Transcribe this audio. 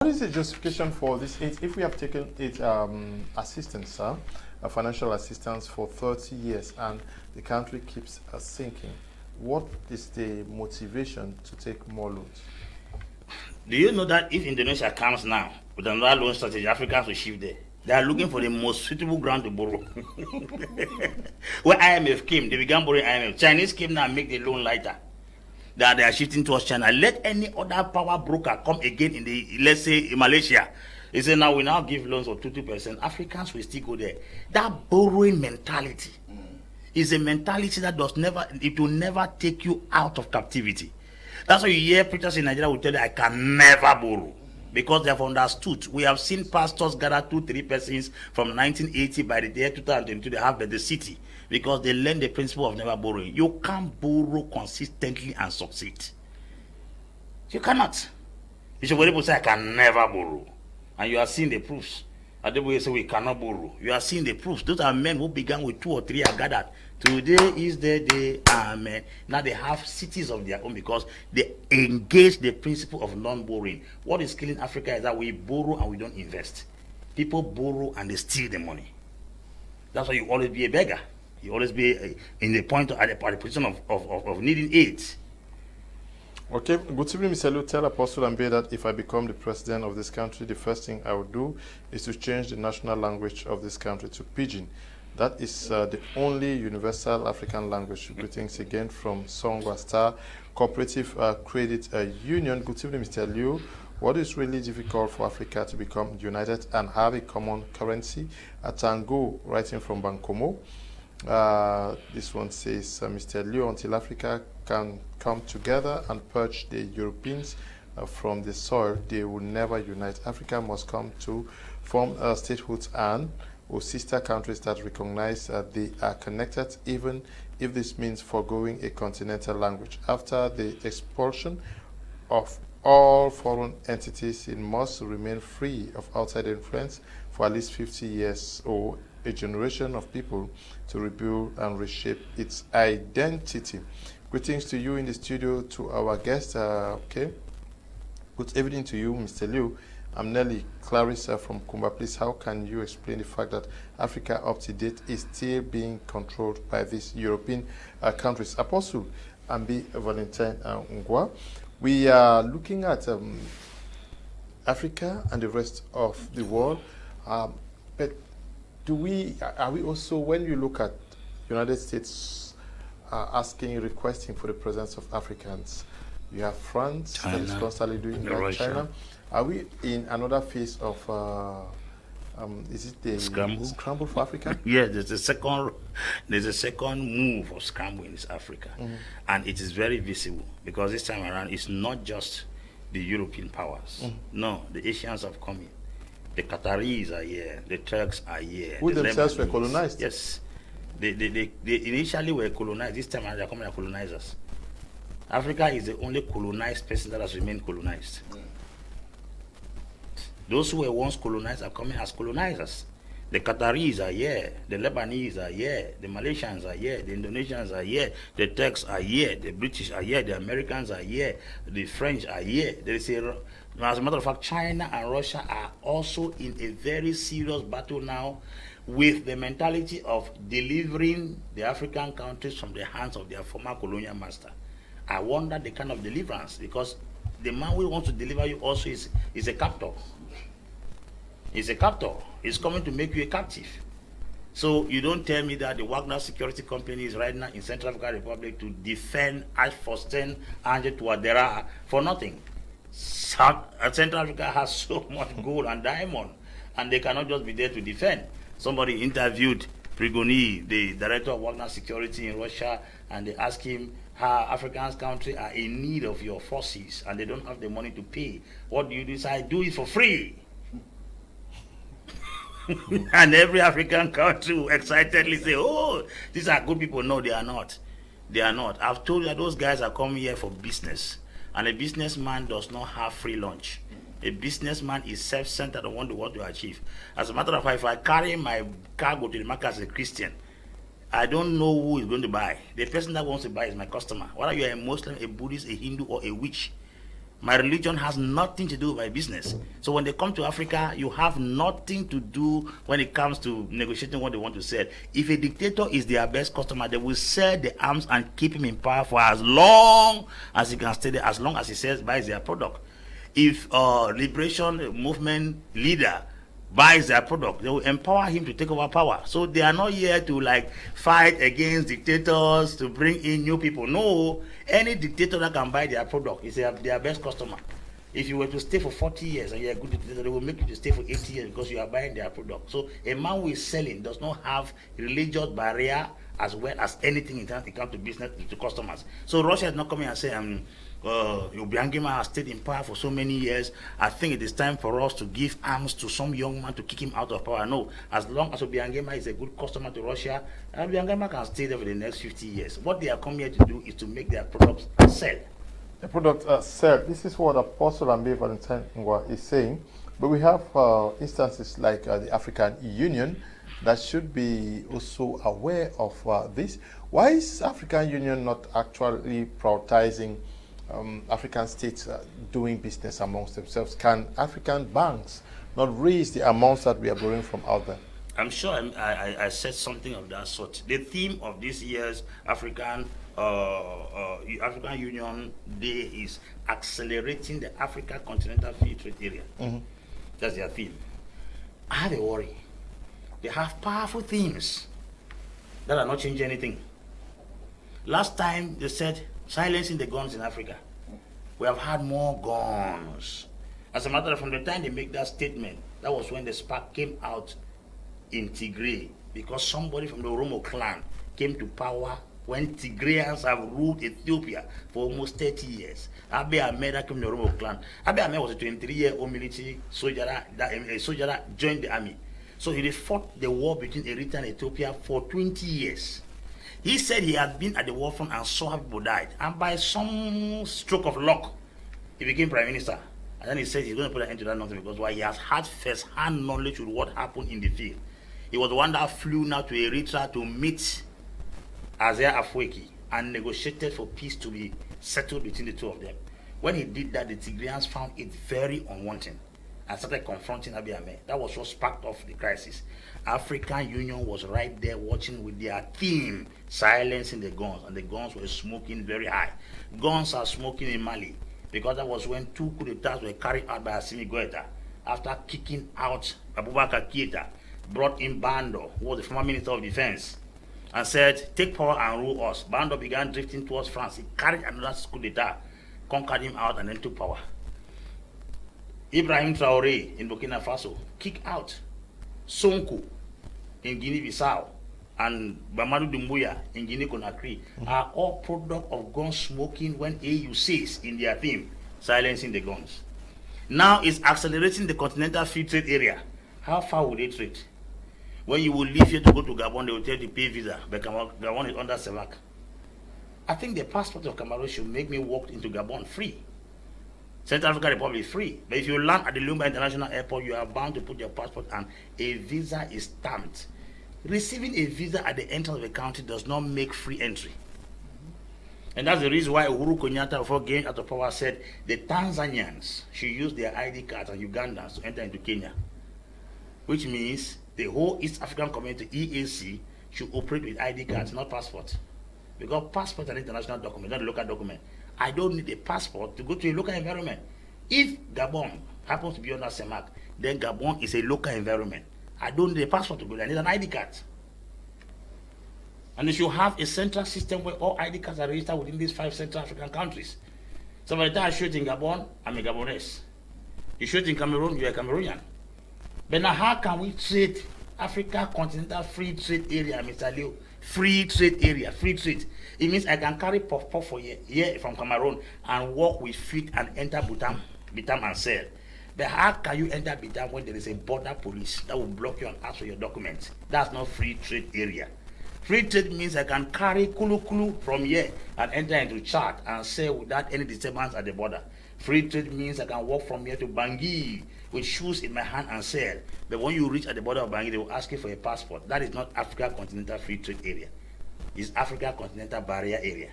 What is the justification for this? If we have taken it assistance, financial assistance for 30 years, and the country keeps sinking, what is the motivation to take more loans? Do you know that if Indonesia comes now with another loan strategy, Africans will shift there? They are looking for the most suitable ground to borrow. When IMF came, they began borrowing IMF. Chinese came now and make the loan lighter. That they are shifting towards China. Let any other power broker come again in the, let's say, in Malaysia. They say now we now give loans of 2%. Africans will still go there. That borrowing mentality is a mentality that it will never take you out of captivity. That's why you hear preachers in Nigeria will tell you, I can never borrow. Because they have understood. We have seen pastors gather 2-3 persons from 1980 by the year 2022, they have the city. Because they learn the principle of never borrowing. You can't borrow consistently and succeed. You cannot. Bishop Oyedepo say, I can never borrow. And you are seeing the proofs. Adeboye say, we cannot borrow. You are seeing the proofs. Those are men who began with 2 or 3 are gathered. Today is the day, amen. Now they have cities of their own because they engage the principle of non-borrowing. What is killing Africa is that we borrow and we don't invest. People borrow and they steal the money. That's why you always be a beggar. You always be in the point at the position of needing aid. Okay, good evening, Mr. Liu. Tell Apostle Ambe that if I become the president of this country, the first thing I would do is to change the national language of this country to Pidgin. That is the only universal African language. Greetings again from Songwa Star Cooperative Credit Union. Good evening, Mr. Liu. What is really difficult for Africa to become united and have a common currency? Atango, writing from Bankomo. This one says, Mr. Liu, until Africa can come together and purge the Europeans from the soil, they will never unite. Africa must come to form statehoods and or sister countries that recognize they are connected, even if this means foregoing a continental language. After the expulsion of all foreign entities, it must remain free of outside influence for at least 50 years or a generation of people to rebuild and reshape its identity. Greetings to you in the studio, to our guest. Okay. Good evening to you, Mr. Liu. I'm Nelly Clarissa from Kumba. Please, how can you explain the fact that Africa up to date is still being controlled by these European countries? Apostle Ambi Valentine Ngwa, we are looking at Africa and the rest of the world, but are we also, when you look at United States requesting for the presence of Africans, you have France China, that is constantly doing that, China. Are we in another phase of, is it the scramble for Africa? Yes, there's a second move of scramble in Africa. And it is very visible because this time around it's not just the European powers. No, the Asians have come in. The Qataris are here, the Turks are here. Who themselves were colonized? Yes. They initially were colonized. This time around they're coming as colonizers. Africa is the only colonized person that has remained colonized. Those who were once colonized are coming as colonizers. The Qataris are here, the Lebanese are here, the Malaysians are here, the Indonesians are here, the Turks are here, the British are here, the Americans are here, the French are here. As a matter of fact, China and Russia are also in a very serious battle now with the mentality of delivering the African countries from the hands of their former colonial master. I wonder the kind of deliverance, because the man who wants to deliver you also is a captor. He's a captor. He's coming to make you a captive. So you don't tell me that the Wagner Security Company is right now in Central African Republic to defend Ashford and Tuadera for nothing. Central Africa has so much gold and diamond, and they cannot just be there to defend. Somebody interviewed Prigoni, the director of Wagner Security in Russia, and they asked him how African countries are in need of your forces and they don't have the money to pay. What do you do? So I do it for free. And every African country will excitedly say, oh, these are good people. No, they are not. They are not. I've told you that those guys are coming here for business. And a businessman does not have free lunch. A businessman is self-centered and want to achieve. As a matter of fact, if I carry my cargo to the market as a Christian, I don't know who is going to buy. The person that wants to buy is my customer. Whether you are a Muslim, a Buddhist, a Hindu, or a witch, My religion has nothing to do with my business. So when they come to Africa, you have nothing to do when it comes to negotiating what they want to sell. If a dictator is their best customer, they will sell the arms and keep him in power for as long as he can stay there, as long as he sells, buys their product. If a liberation movement leader buys their product, they will empower him to take over power. So they are not here to like fight against dictators to bring in new people. No, any dictator that can buy their product is their best customer. If you were to stay for 40 years and you're a good dictator, they will make you to stay for 80 years because you are buying their product. So a man who is selling does not have religious barrier as well as anything in terms it comes to business to customers. So Russia is not coming and saying, Obiangema has stayed in power for so many years. I think it is time for us to give arms to some young man to kick him out of power. No, as long as Obiangema is a good customer to Russia, Obiangema can stay there for the next 50 years. What they are coming here to do is to make their products sell. The product sell. This is what Apostle Ambe Valentine Ngwa is saying. But we have instances like the African Union that should be also aware of this. Why is African Union not actually prioritizing African states doing business amongst themselves? Can African banks not raise the amounts that we are borrowing from out there? I'm sure I said something of that sort. The theme of this year's African Union Day is accelerating the Africa Continental Free Trade Area. That's their theme. I have a worry. They have powerful themes that are not changing anything. Last time they said silencing the guns in Africa. We have had more guns. As a matter of fact, from the time they make that statement, that was when the spark came out in Tigray, because somebody from the Oromo clan came to power when Tigrayans have ruled Ethiopia for almost 30 years. Abiy Ahmed came from the Oromo clan. Abiy Ahmed was a 23-year-old military soldier that joined the army. So he fought the war between Eritrea and Ethiopia for 20 years. He said he had been at the war front and saw how people died. And by some stroke of luck, he became prime minister. And then he said he's going to put an end to that nonsense because why? He has had first-hand knowledge with what happened in the field. He was the one that flew now to Eritrea to meet Isaias Afwerki and negotiated for peace to be settled between the two of them. When he did that, the Tigrayans found it very unwanting and started confronting Abiy Ahmed. That was what sparked off the crisis. African Union was right there watching with their theme, silencing the guns, and the guns were smoking very high. Guns are smoking in Mali because that was when 2 coups d'etats were carried out by Assimi Goïta after kicking out Abubakar Keïta, brought in Bando, who was the former Minister of Defense, and said, take power and rule us. Bando began drifting towards France. He carried another coup d'etat, conquered him out, and then took power. Ibrahim Traoré in Burkina Faso kicked out Sonko in Guinea-Bissau and Mamadou Doumbouya in Guinea-Conakry are all product of gun smoking when AU says in their theme, silencing the guns. Now it's accelerating the continental free trade area. How far will they trade? When you will leave here to go to Gabon, they will tell you to pay visa, but Gabon is under CEMAC. I think the passport of Cameroon should make me walk into Gabon free. Central African Republic is free. But if you land at the Lumba International Airport, you are bound to put your passport and a visa is stamped. Receiving a visa at the entrance of the country does not make free entry. And that's the reason why Uhuru Kenyatta, before getting out of power, said the Tanzanians should use their ID cards and Ugandans to enter into Kenya. Which means the whole East African Community, EAC, should operate with ID cards, not passports. Because passport is an international document, not a local document. I don't need a passport to go to a local environment. If Gabon happens to be under CEMAC, then Gabon is a local environment. I don't need a passport to go there. I need an ID card. And they should have a central system where all ID cards are registered within these 5 Central African countries. So by the time I shoot in Gabon, I'm a Gabonese. You shoot in Cameroon, you're a Cameroonian. But now how can we trade Africa Continental Free Trade Area, Mr. Leo? Free trade area, free trade. It means I can carry puff for here from Cameroon and walk with feet and enter Bitam and sell. But how can you enter Bitam when there is a border police that will block you and ask for your documents? That's not free trade area. Free trade means I can carry kulu from here and enter into Chad and sell without any disturbance at the border. Free trade means I can walk from here to Bangui with shoes in my hand and sell. But when you reach at the border of Bangui, they will ask you for a passport. That is not Africa Continental Free Trade Area. It's Africa Continental Barrier Area.